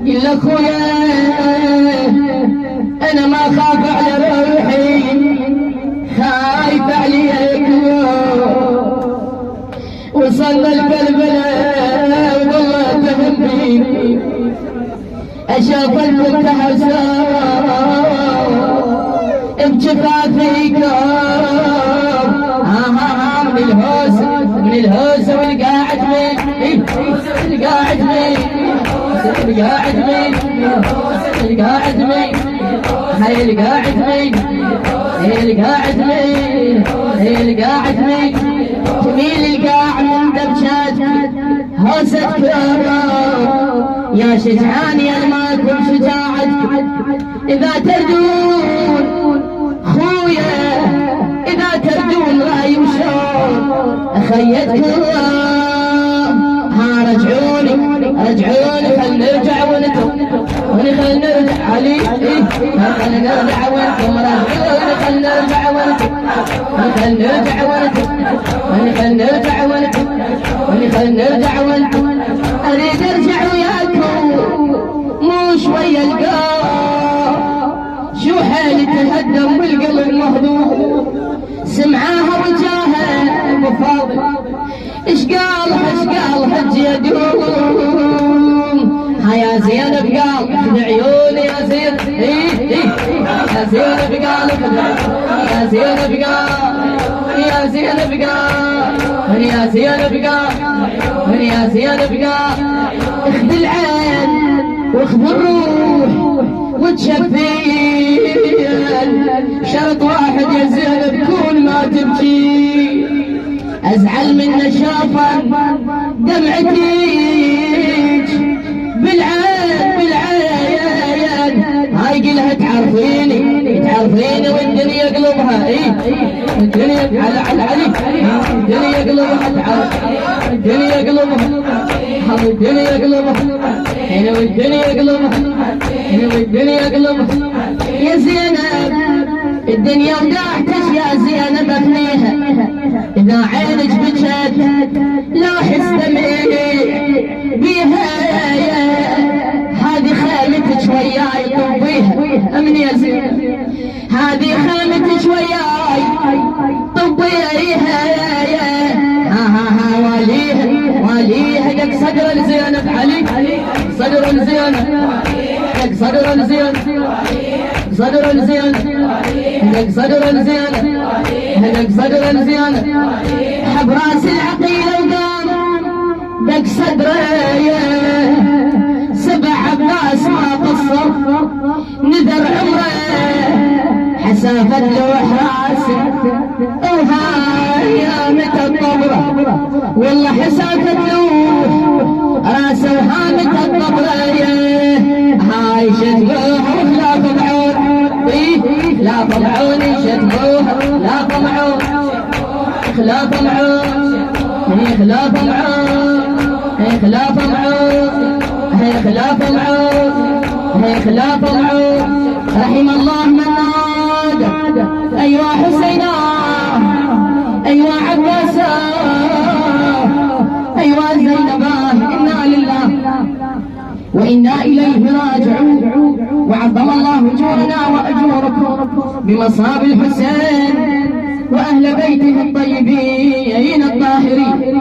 قل اخويا انا ما خاف على روحي، خايف عليك وصلنا الكربلاء والله تهم بي اشوف المنتهى بجفافيكم من الهوس والقاعد مين القاعد مين القاعد مين القاعد مين هاي القاعد مين هي القاعد مين هي القاعد مين جميل القاع من دبشات هوسة يا شجعان يا ماكم شجاعتك إذا تردون خويا إذا تردون راي وشور أخيتكم ها رجعوني خل نرجع ونتم خل نرجع علي خل نرجع ونتم رجعوني خل نرجع ونتم خل نرجع ونتم خل نرجع ونتم خل نرجع ونتم أريد أرجع وياكم مو شوية القلب شو حالي تهدم والقلب مهضوم سمعاها وجاها ابو فاضل ايش قالها تجيدون يا زينب قال اخذ عيوني يا زينب يا زينب قال يا زينب قال يا زينب قال يا زينب قال يا زينب قال اخذ العين واخذ الروح وتشفين شرط واحد يا زينب كون ما تبكي ازعل من نشافا دمعتك بالعين هاي قلها تعرفيني والدنيا قلبها الدنيا على علي الدنيا قلبها الدنيا قلبها الدنيا قلبها هنا والدنيا قلبها هنا والدنيا قلبها يا زينب الدنيا وداعتش يا زينب افنيها اذا عينك بجت لا احس دمعي بيها هذه خيمتك وياي طبيها امن يا زينب هذه خيمتك وياي طبيها واليها لك صدر الزينب علي صدر الزينب لك صدر الزينب صدر الزينب لك صدر الزينب لك صدر الزينب حب راس العقيله وقام لك صدري 7 عباس ما قصر نذر عمره حسافة لوح راسه وهاي يا متى الطبرة والله حسافة لوح راسه وهامة الطبرة هاي شتموها وخلاف بعون لا طمعون شتموها لا طمعون خلاف معون خلاف معون خلاف معون خلاف معون خلاف معون رحم الله من نادى ايوا حسينا ايوا عباسا ايوا زينبا انا لله وانا اليه راجعون وعظم الله اجورنا واجوركم بمصاب الحسين واهل بيته الطيبين الطاهرين.